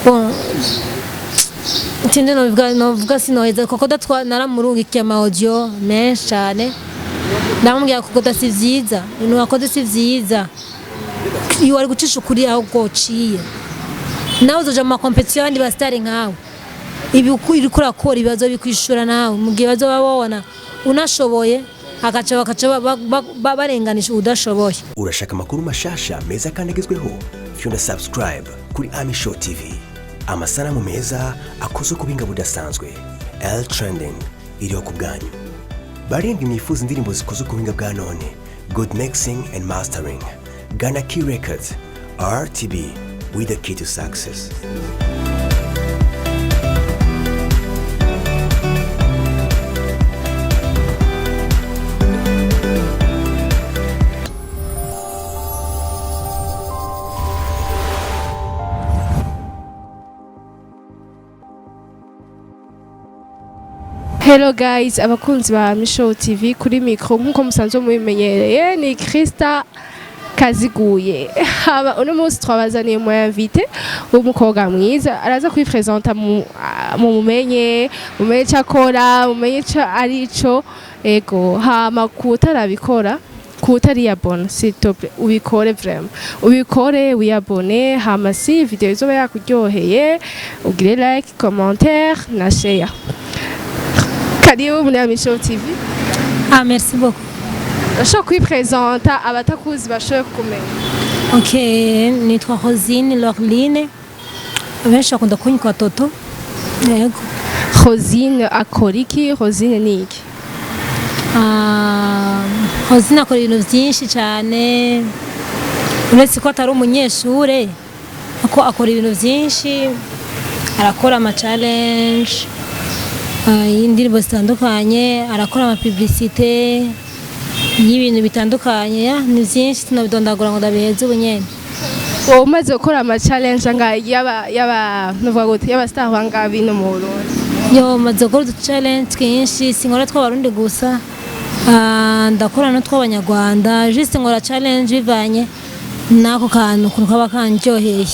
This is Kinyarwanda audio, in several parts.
bon tinde novuga sinoheza Cocoda naramurungikiye ama audio menshi cyane ndamubwira Cocoda si vyiza ibintu wakoze si vyiza iyo wari gucisha ukuri aho gociye nawe uzoja mu competition abandi bastari nkawe ibi uri kurakora ibibazo bikwishura nawe mu gihe bazo babona unashoboye bakaca barenganisha udashoboye. Urashaka amakuru mashasha meza kandi agezweho fyunda subscribe kuri Ami Show TV. Amasanamu meza akoze ku binga budasanzwe L trending iriho ku bwanyu. Barindwi mwifuza indirimbo zikoze ku binga bwa none good mixing and mastering. Ghana Key Records RTB with the key to success. Hello guys, abakunzi ba Show TV kuri micro nkuko musanzwe mubimenyereye ni Krista Kaziguye. Uno munsi twabazaniye mu invité w'umukobwa mwiza araza kwipresenta mu mumenye cyakora mumenye arico ego hama kutarabikora kutari yabona s'il te plaît ubikore vraiment ubikore wiyabone hama si video izoba yakuryoheye ugire like commentaire na share. Karibu muri Show TV. Ah merci beaucoup. Ushaka kwipresenta abatakuzi bashoye kumenya. Okay, nitwa Rosine Lorline. Benshi akunda kunywa Toto. Yego. Rosine akoriki, Rosine niki? Rosine akora ibintu byinshi cyane. Uretse ko atari umunyeshure, ako akora ibintu byinshi. Arakora ama challenge. Indirimbo zitandukanye, arakora ama publicité y'ibintu bitandukanye, ni byinshi tunabidondagura ngo ndabiheze ubunyene. Umaze gukora ama challenge anga yaba nuvuga gute yaba star banga bino mu Burundi. Yo maze gukora challenge twinshi sinkora tw'abarundi gusa. Ndakora no tw'abanyarwanda, juste ngora challenge bivanye nako kantu kuko kaba kanjyoheye.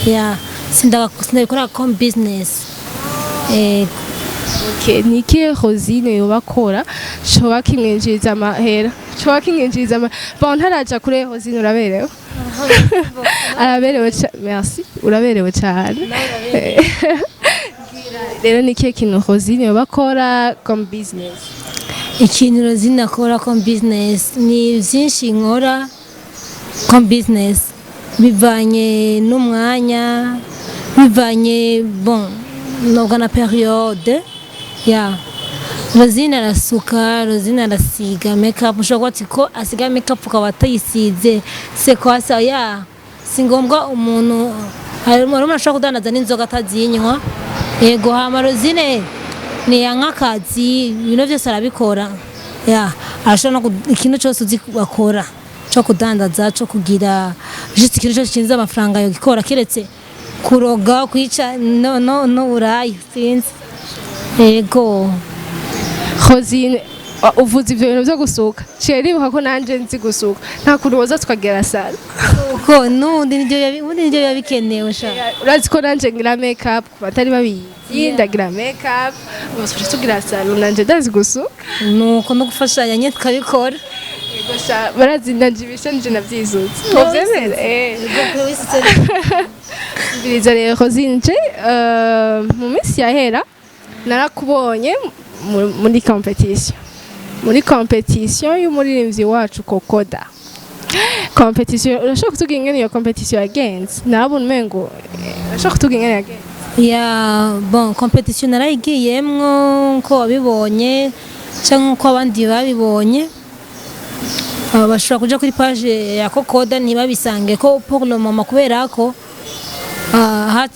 Ya sindabikora comme business. Okay, niki Rosine yobakora shoba kimwenjiriza amahera shoba kimwenjiriza bon ntaraja kure Rosine uraberewe araberewe merci uraberewe cyane rero niki kintu Rosine yobakora comme business ikintu Rosine akora comme business ni byinshi nkora comme business bivanye n'umwanya bivanye bon nogana periode ya Rosine arasuka Rosine arasiga makeup ushobora ko asiga makeup ukawatayisize se kwasa ya singombwa umuntu harimo ashaka kudanaza n'inzoga atazinywa yego hama Rosine ni yankakazi ibintu byose arabikora ya arashobora ikintu cyose uzi bakora cyo kudandaza cyo kugira juste ikintu cyose kinza amafaranga yo gikora kiretse kuroga kwica no urayi sinzi ego. Rosine uvuze ibyo bintu byo gusuka ceri buka ko nanje nzi gusuka nta kuntu woza tukagera sala uko nundi nibyo yabikenewe sha urazi ko nanje ngira makeup batari babizi ndagira makeup bose tugira sala nanje ndazi gusuka nuko no gufashanya nye tukabikora yego sha barazi ndajibisha nje navyizutse uvyemere biriza rero Rosine mu minsi yahera narakubonye muri competition y'umuririmbyi wacu Cocoda. Competition urashaka kutugira ingene iyo competition yagenze nabone mengo urashaka kutugira ingene yagenze ya bon competition narayigiyemwo ko wabibonye cyangwa ko abandi babibonye bashobora kuja kuri page ya Cocoda ntibabisange ko pour le moment kubera ko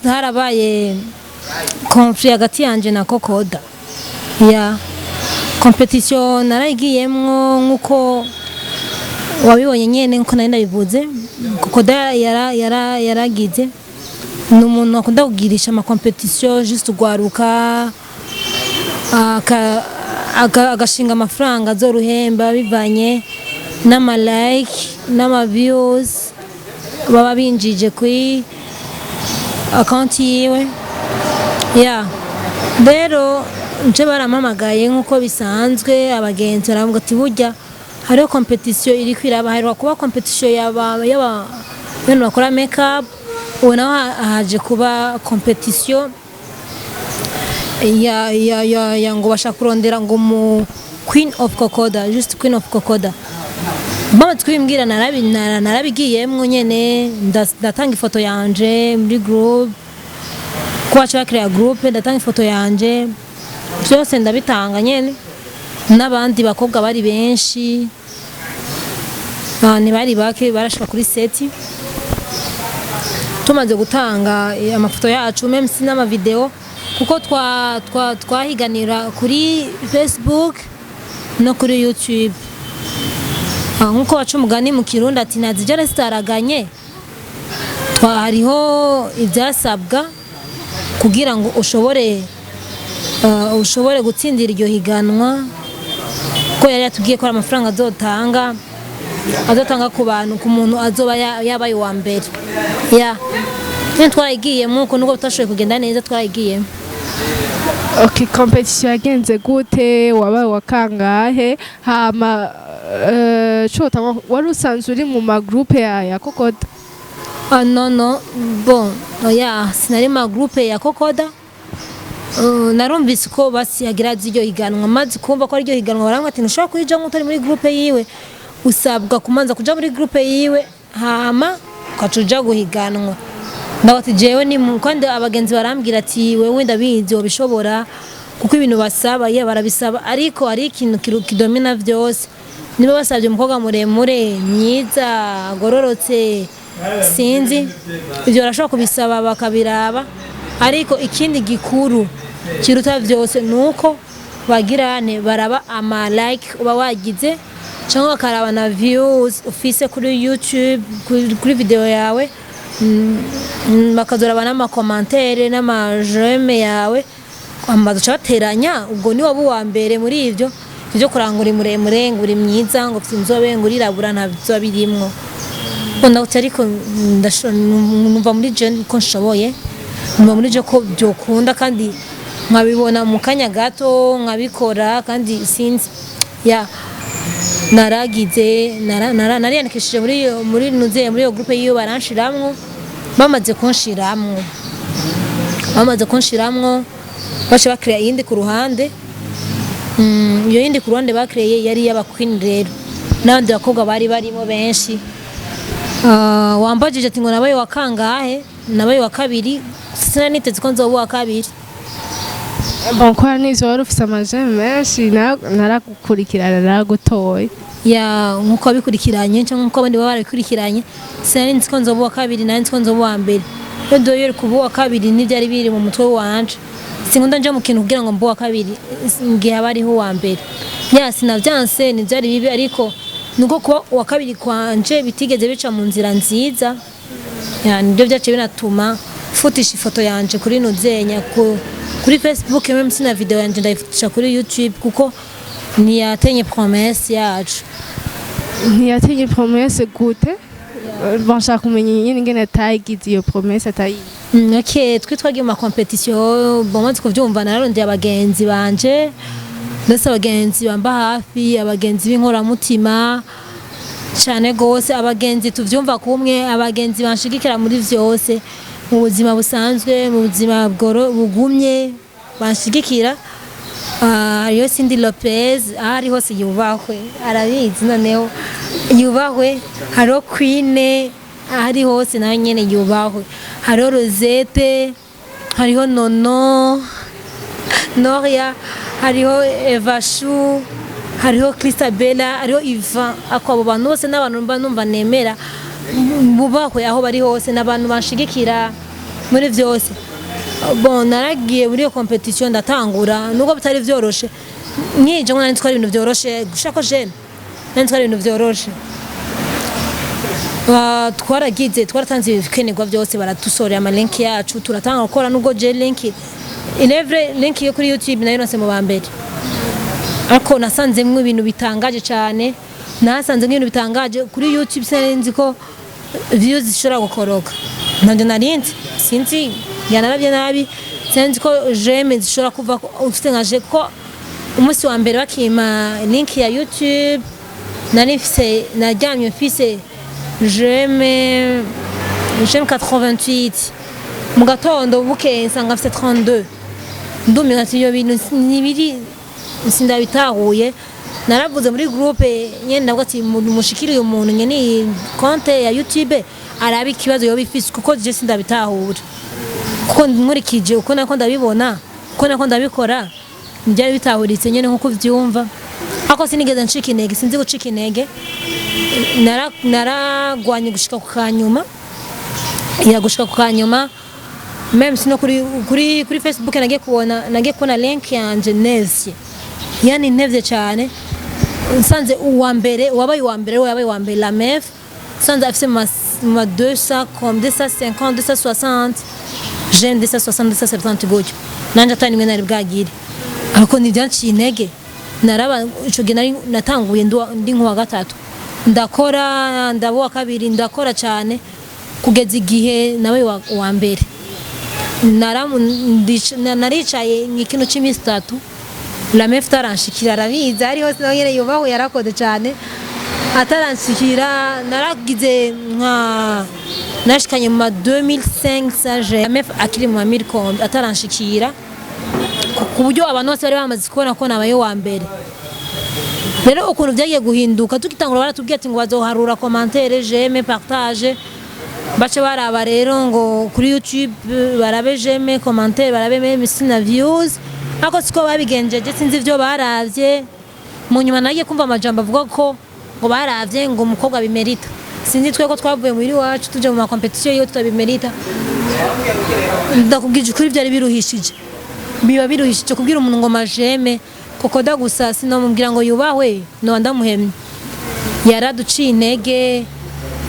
harabaye conflit hagati yanje na Cocoda ya competition narayigiyemwo nkuko wabibonye nyene nkuko nari nabivuze Cocoda yaragize n'umuntu akunda kugirisha ama competition juste gwaruka agashinga amafaranga azoruhemba bivanye n'ama like n'ama views baba binjije kuri account yiwe ya rero nje barampamagaye nk'uko bisanzwe abagenzi baravuga ati burya hariho competition iri kwiraba hariho kuba competition y'abantu bakora make up ubu naho haje kuba competition ya ngo bashaka kurondera ngo mu Queen of Cocoda, just Queen of Cocoda. Bamaze kubimbwira narabigiyemwo nyene ndatanga ifoto yanje muri group kwacha create group ndatanga ifoto yanje byose ndabitanga nyene n'abandi bakobwa bari benshi ni bari bake barashika kuri seti tumaze gutanga amafoto yacu même si n'ama video kuko twahiganira kuri Facebook no kuri YouTube nkuko baca umugani mu Kirundi ati nazijya zitaraganye hariho ibyasabwa kugira ngo ushobore gutsindira iryo higanwa ko yari yatubwiye ko ari amafaranga azotanga ku bantu ku muntu azoba yabaye uwambere twayigiyemo uko nubwo tutashoboye kugenda neza twayigiyemo. Okay, competition yagenze gute wabaye wakangahe hama chota wari usanzwe uri mu ma groupe ya Cocoda? No bon sinari ma groupe ya Cocoda. Narumvise ko basi yagira ziryo higanwa maze kumva ko ari ryo higanwa baramwe ati ntushobora kuyija nk'utari muri groupe yiwe usabwa kumanza kuja muri groupe yiwe hama ukacuja guhiganwa. Ndabati jewe ni kandi abagenzi barambwira ati wewe ndabizi wabishobora kuko ibintu basaba barabisaba ariko ari ikintu kidomina vyose niba basabye umukobwa muremure myiza agororotse sinzi ivyo barashobora kubisaba bakabiraba ariko ikindi gikuru kiruta vyose nuko bagirane baraba ama like uba wagize cyangwa bakaraba na views ufise kuri YouTube kuri video yawe bakazoraba n'amakomantere n'amajeme yawe amaze bateranya ubwo ni waba uwambere muri ivyo kurangura muremure nguri myiza ngo sinzobe ngurirabura ntabyo birimwo ndakutse ariko numva muri je ko nshoboye numva muri je ko byokunda kandi nkabibona mu kanya gato nkabikora kandi sinzi naragize nariyandikishije muri nuze muri iyo groupe yiyo baranshiramwo bamaze kunshiramwo baje bakreya yindi ku ruhande iyo yindi ku ruhande bakreye yari y'abakwini rero n'abandi bakobwa bari barimo benshi wambajije ati ngo nabaye wakangahe nabaye wa kabiri sinaniteze ko nzoba wa kabiri. Bon kwa nizo wari ufise amajeme menshi naragukurikirana naragutoye nkuko bikurikiranye cyangwa nkuko abandi baba barabikurikiranye sinaniteze ko nzoba wa kabiri nanitse ko nzoba wa mbere rero yo kuba wa kabiri n'ibyari biri mu mutwe wanje sinkunda nje mu kintu kugira ngo mbo wa kabiri ngiye abariho wa mbere sinavyanse n'ibyari bibi ariko nuko kuba wa kabiri kwanje bitigeze bica mu nzira nziza nibyo byace binatuma futisha ifoto yanje kuri nuzenya kuri Facebook même sina video yanje ndayifutisha kuri YouTube kuko niyatenye promesse yacu. Niyatenye promesse gute? Banshaka kumenya nyine ngene tayigize iyo promesse atayi. Okay, twagiye mu competition bamaze kuvyumva nararondeye abagenzi banje ndetse abagenzi bamba hafi abagenzi b'inkora mutima cyane gose abagenzi tuvyumva kumwe abagenzi banshigikira muri vyose mu buzima busanzwe mu buzima bugumye banshigikira yo Cindy Lopez ari hose yubahwe arabizi noneho yubahwe haro Queen ari hose nayo nyene yubahwe haro Rosette hariho Nono Noria hariho Eva Shu hariho Christabella hariho Ivan akwabo bantu bose n'abantu numva nemera bubahwe aho bari hose n'abantu banshigikira muri vyose. Bon naragiye muri iyo competition ndatangura nuko bitari vyoroshe nyije ngo nanditwara ibintu vyoroshe gushako jeune nanditwara ibintu vyoroshe twaratanze ibikenerwa byose baratusorera ama link yacu turatanga gukora nubwo je link yo kuri YouTube nayo nase mu bambere ariko nasanzemwe ibintu bitangaje cyane nasanze nk'ibintu bitangaje kuri YouTube sinzi ko views zishobora gukoroka nanje narinzi sinzi yanaravye nabi sinzi ko jeme zishobora kuva ufite nkaje ko umunsi wa mbere bakima link ya YouTube narifise najyamye Ufise jeme 88 mu gatondo buke nsanga mfite 32 ndumye ati yo bintu nibiri sindabitahuye naravuze muri groupe nyene nabwo ati mushikiriye umuntu nyene konte ya YouTube arabi kibazo yo bifise kuko je sindabitahura kuko nkurikije uko nako ndabibona uko nako ndabikora njye bitahuritse nyene nkuko vyumva ako sinigeze ncika intege sinzi gucika intege naragwanye gushika ku kanyuma gushika ku kanyuma même sino kuri Facebook nagiye kubona link yanje nevye yani nevye cyane nsanze uwambere wabaye uwambere la meuf nsanze afise ma 200 comme 250 260 jeune 260 270 gutyo nanje atani mwe nari bwagire ariko nivyanciye intege naraba ico gihe natanguye ndi nkuwa gatatu ndakora ndabuwa kabiri ndakora cyane kugeza igihe nawe wa mbere naricaye ikintu cy'iminsi 3 la meuf taranshikira arabizi ari hose nawe nyene yubaho yarakode cyane ataranshikira naragize nka nashikanye mu 2500 je la meuf akiri mu 1000 kombe ataranshikira ku buryo abantu bose bari bamaze kubona ko nabaye wa mbere rero ukuntu byagiye guhinduka tukitangura baratubwiye ati ngo bazoharura commentaire j'aime partage bace baraba rero ngo kuri YouTube barabe j'aime commentaire barabe même sina views ako siko babigenjeje sinzi ivyo baravye mu nyuma nagiye kumva amajambo avuga ko ngo baravye ngo umukobwa bimerita sinzi twe ko twavuye muri wacu tuje mu competition yo tutabimerita ndakubwije kuri byari biruhishije biba biruhishije kubwira umuntu ngo majeme Cocoda gusa sinomubwira ngo yubahwe no ndamuhemye yaraduciye intege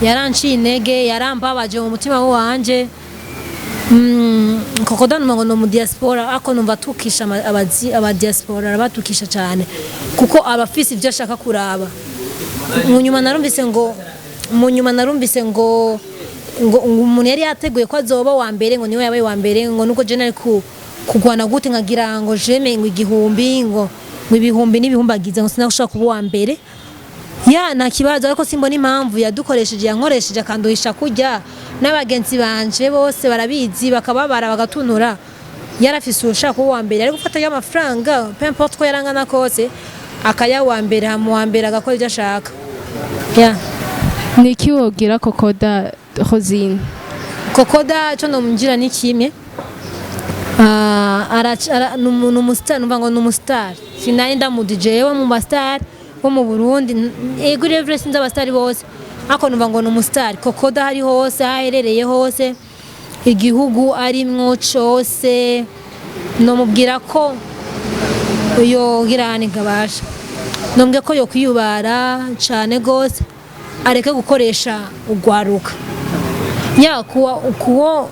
yaranciye intege yarambabaje mu mutima wanje Cocoda ngo no mu diaspora ako numva tukisha aba diaspora arabatukisha cyane kuko abafisi ivyo ashaka kuraba mu nyuma narumvise ngo umuntu yari yateguye ko azoba wa mbere ngo niwe yabaye wa mbere ngo nuko je nari kugwana gute nkagira ngo jeme ngo igihumbi ngo ibihumbi n'ibihumbagize ngo sinagushaka kuba wa mbere ya na kibazo ariko simbona impamvu yadukoresheje yankoresheje akanduhisha kujya n'abagenzi banje bose barabizi bakababara bagatunura yarafise ushaka kuba wa mbere ari gufata y'amafaranga peu importe ko yarangana kose akaya wa mbere hamu wa mbere agakora ibyo ashaka ya niki wogira Cocoda Rosine Cocoda cyo nomungira ni kimwe numustar numva ngo numustar sinari ndamu DJ wo mu bastar wo mu Burundi ego revre sinzi abastar bose ako numva ngo numustar Cocoda hari hose haherereye hose igihugu arimwo cyose no mubwira ko uyo girane gabasha nombwe ko yo kwiyubara cyane gose areke gukoresha ugwaruka ya kuwa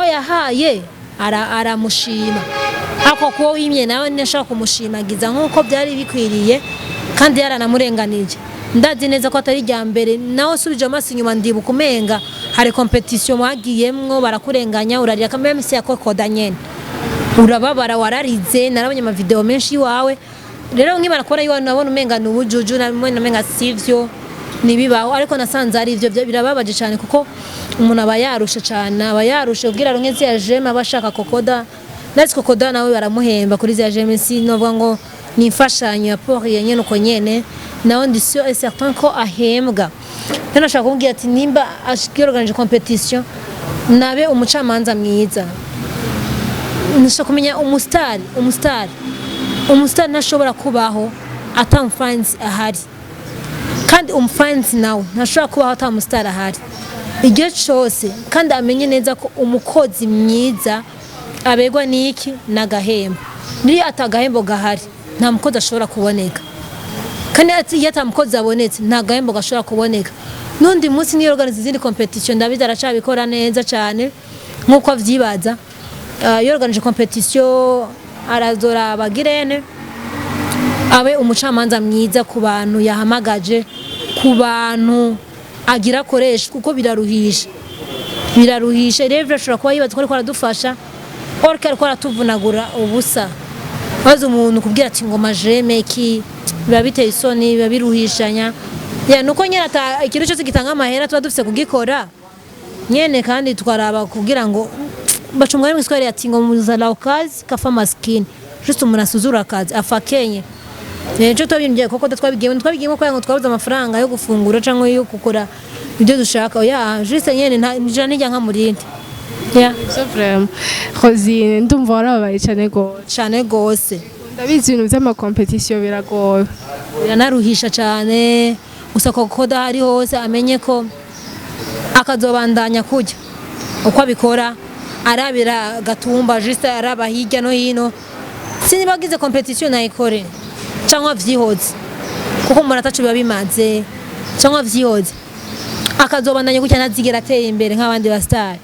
yahaye aramushima ako kuwo wimye nawe nashaka kumushimagiza nkuko byari bikwiriye kandi yaranamurenganije ndazi neza ko atari rya mbere nawe subije amaso inyuma ndibuka umenga hari competition mwagiyemwo barakurenganya urarira kamwe misi ya Cocoda nyene urababara wararize narabonye ama video menshi wawe rero nkibara kora yiwa nabona umenga nubujuju namenga sivyo nibibaho ariko nasanze ari ivyo birababaje cyane kuko umuntu aba yarusha cyane aba yarusha ubwira runkezi ya jeme abashaka Cocoda nasi Cocoda nawe baramuhemba kuri za jeme si novuga ngo nifashanyo ya port yenye nuko nyene nawe ndi sûr et certain ko ahembwa rero nashaka kumbwira ati nimba ashikiroganje competition nabe umucamanza mwiza nashaka kumenya umustar ntashobora kubaho atamfans ahari kandi umfans nawe ntashobora kubaho atamustar ahari igihe cyose kandi amenye neza ko umukozi mwiza abegwa niki nagahembo niri atagahembo gahari nta mukozi ashobora kuboneka kandi iyo atamukozi abonetse nta gahembo gashobora kuboneka nundi munsi niyo organize izindi competition ndabizi aracabikora neza cyane nkuko avyibaza iyo organize competition arazora abagirene abe umucamanza mwiza ku bantu yahamagaje ku bantu agira koresha kuko biraruhisha biraruhisha rero ashobora kuba yibaza ko ariko aradufasha orke ariko aratuvunagura ubusa baza umuntu kubwira ati ngo majeme ki biba biteye isoni biba biruhishanya ya nuko nyene ikintu cyose gitanga amahera tuba dufise kugikora nyene kandi twaraba kugira ngo bacumwa mu iswari ati ngo muzala ukazi kafa maskini juste umuntu asuzura akazi afakenye Nejo twabingiye koko twabigiyemo ko yango twabuze amafaranga yo gufungura canke yo gukora ibyo dushaka ya juste nyene nta nijya nka murindi ya so vraiment Rosine ndumva warabaye cyane gose ndabizi ibintu by'ama competition biragoye biranaruhisha cyane gusa Cocoda hari hose amenye ko akazobandanya kujya uko abikora arabira gatumba juste araba hirya no hino sinibagize competition nayikore cyangwa vyihoze kuko umuntu atacu biba bimaze cyangwa vyihoze akazobandanya gutya nazigera ateye imbere nk'abandi ba star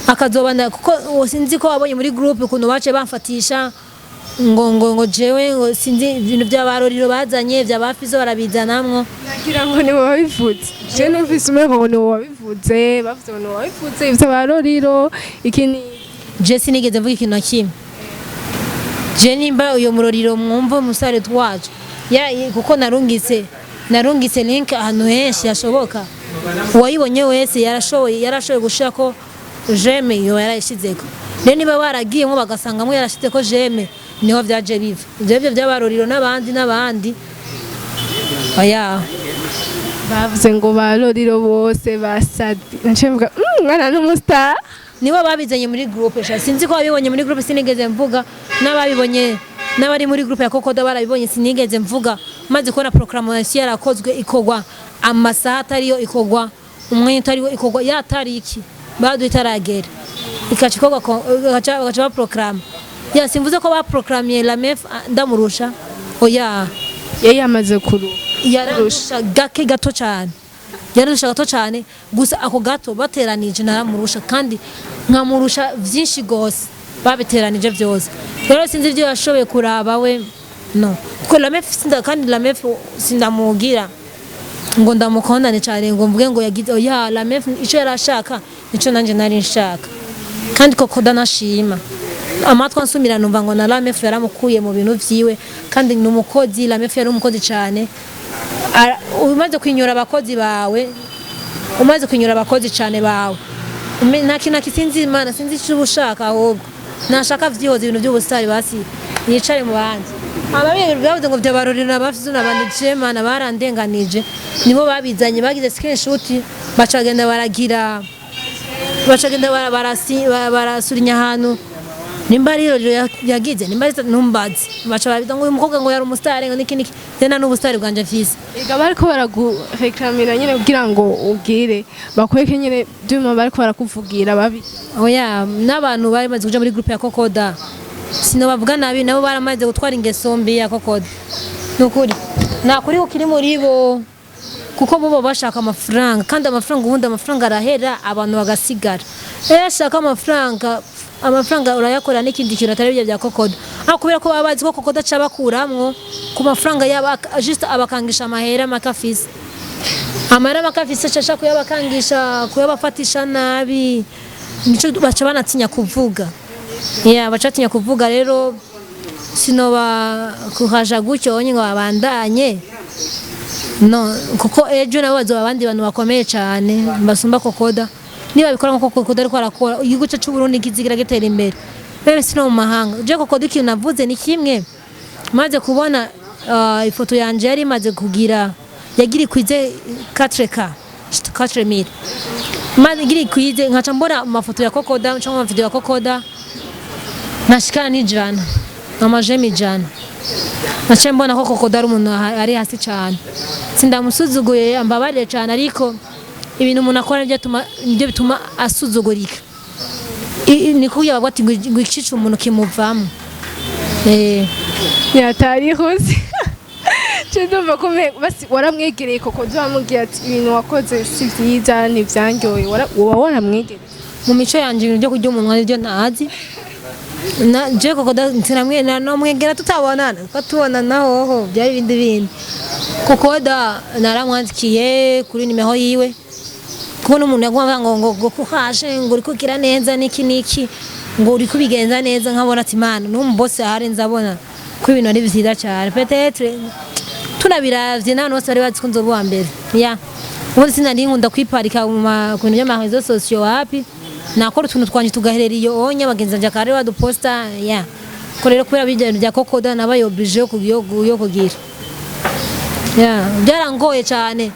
akazobandanya kuko sinzi ko abonye muri group ukuntu bace bamfatisha ngo jewe ngo sinzi ibintu by'abaroriro bazanye by'abafizo barabizanamwo nagira ngo ni wabivuze je numvise umwe ngo wabivuze bavuze ngo wabivuze iby'abaroriro ikini je sinigeze mvuga ikintu kimwe je nimba uyo muroriro mwumva musare twaje ya kuko narungise link ahantu henshi yashoboka uwayibonye wese yarashoboye gushira ko jeme yo yarashizeko rero niba baragiyemo bagasangamwe yarashize ko jeme niho byaje biva ibyo by'abaroriro n'abandi aya bavuze ngo baroriro bose basadi nshemvuga mwana n'umustar nibo babizanye muri groupe sinzi ko babibonye muri groupe sinigeze mvuga n'ababibonye n'abari muri groupe ya Cocoda barabibonye sinigeze mvuga maze ko na proclamation yarakozwe ikogwa amasaha atariyo ikogwa umwanya utariyo ikogwa yatari iki badu itaragera ikachikogwa gacha program ya simvuze ko ba proclamier la mef ndamurusha oya yamaze kuru yararusha gake gato cyane yararusha gato cyane gusa ako gato bateranije naramurusha kandi nkamurusha byinshi gose babiteranije byose rero sinzi ibyo yashoboye kuraba we no ko la mef sinda kandi la mef sindamugira ngo ndamukondane cyane ngo mvuge ngo yagize oya la mef ico yarashaka nico nanje nari nshaka kandi Cocoda nashima amatwa nsumira numva ngo na la mef yaramukuye mu bintu vyiwe kandi numukozi la mef yari umukozi cyane umaze kwinyura abakozi cyane bawe nta kintu kisinzi imana sinzi icyo ushaka ahubwo nashaka vyihoze ibintu by'ubusitari basi yicare mu bandi ababiri bavuze ngo byabarorira abafizo n'abandi cemana barandenganije nibo babizanye bagize screenshot bacagenda barasurinya ahantu nimba rero yagize nimba numbazi baca babiza ngo uyu mukobwa ngo yari umusitari ngo niki tena n'ubusitari bwanje mfise ega bariko baragureklamira nyine kugira ngo ubwire bakweke nyine byuma bariko barakuvugira babi oya n'abantu bari maze kuja muri groupe ya Cocoda sino bavuga nabi nabo baramaze gutwara ingeso mbi ya Cocoda nukuri nakuri ukiri muri bo kuko bo bashaka amafaranga kandi amafaranga arahera abantu bagasigara ashaka amafaranga urayakora n'ikindi kintu atari bya Cocoda kubera ko babazi ko Cocoda cabakuramwo ku mafaranga yaba just abakangisha amahera makafisi amahera makafisi cyashaka kuyabakangisha kuyabafatisha nabi nico baca banatinya kuvuga bacatinya kuvuga rero sinoba kuhaja gutyo onye ngo babandanye no kuko ejo nabo bazo abandi bantu bakomeye cyane basumba Cocoda niba bikora nko Cocoda ariko arakora igihugu cyacu Burundi kizigira gitera imbere rero sino mu mahanga je Cocoda ikintu navuze ni kimwe maze kubona ifoto yanje yari maze kugira yagiri kwize 4K maze giri kwize nkaca mbona amafoto ya Cocoda cyangwa amavideo ya Cocoda nashikana n'ijana amajemi jana nace mbona ko Cocoda ari umuntu ari hasi cyane sindamusuzuguye ambabarire cyane ariko ibintu umuntu akora nibyo bituma asuzugurika niko yabagwa ati ngo ikicu umuntu kimuvamo yatari hose cyendumva ko basi waramwegereye Cocoda wamubwiye ati ibintu wakoze si byiza nivyangoye waramwegereye mu mico yanje ibintu byo kurya umunwa nibyo ntazi na je Cocoda ntiramwe no mwegera tutabonana katubonana hoho byari bindi Cocoda naramwandikiye kuri nimero yiwe kubona umuntu yagomba ngo kuhashe ngo uri kugira neza niki ngo uri kubigenza neza nkabona ati man n'umboss ahari nzabona ko ibintu ari byiza cyane peut-être tunabiravye n'abantu bose bari bazi ko nzoba uwa mbere ya ubu sinari nkunda kwiparika mu bintu by'amarezo sociaux wapi nakora utuntu twanje tugaherera iyo onye bagenza nje kare baduposta ya ko rero kubera bijyanye bya Cocoda nabaye oblige yo kugira ya byarangoye cyane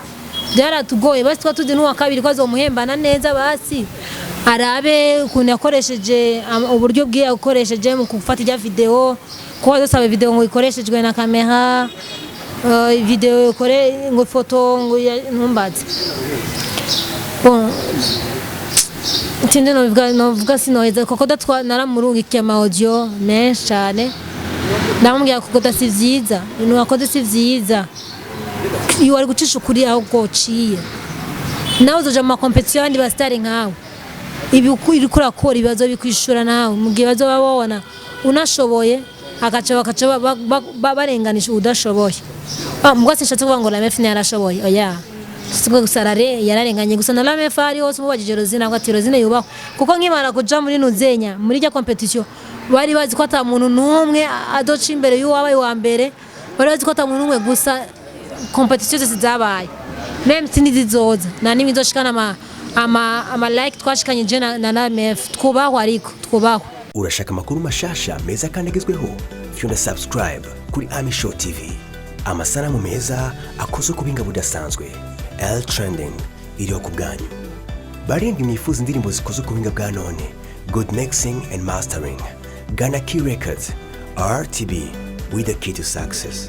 byaratugoye basi twatuzi n'uwa kabiri ko azomuhembana neza basi arabe ukuntu yakoresheje uburyo bwiye yakoresheje mu gufata ijya video ko azosaba video ngo ikoreshejwe na kamera video kore ngo foto ngo ntumbaze bon tinde novuga sinoheza Cocoda naramurungikiye ama audio menshi cyane ndamubwira Cocoda si vyiza ibintu wakoze si vyiza iyo wari gucisha ukuri aho gociye nawe uzoja mu competition abandi basitari nkawe ibi uri kurakora ibibazo bikwishura nawe mu gihe bazoba babona unashoboye bakaca barenganisha udashoboye mugase nshatse kuvuga ngo la mefi yarashoboye oya sibwo gusarare yararenganye gusa na la mefi ari hose mubajije rozina ngo ati rozina yubaho kuko nkimara kuja muri nuzenya muri rya competition bari bazi ko ata muntu numwe adoca imbere y'uwabaye wa mbere bari bazi ko ata muntu numwe gusa competition zose zabaye même sinizizoza na nimwe izoshikana ama like twashikanye je na la mefi twubaho ariko twubaho. Urashaka amakuru mashasha meza kandi agezweho fyunda subscribe kuri Ami Show TV amasanamu meza akoze ku binga budasanzwe L trending iriho ku bwanyu barindi nifuza indirimbo zikoze ku binga bwa none good mixing and mastering Ghana Key Records RTB with the key to success.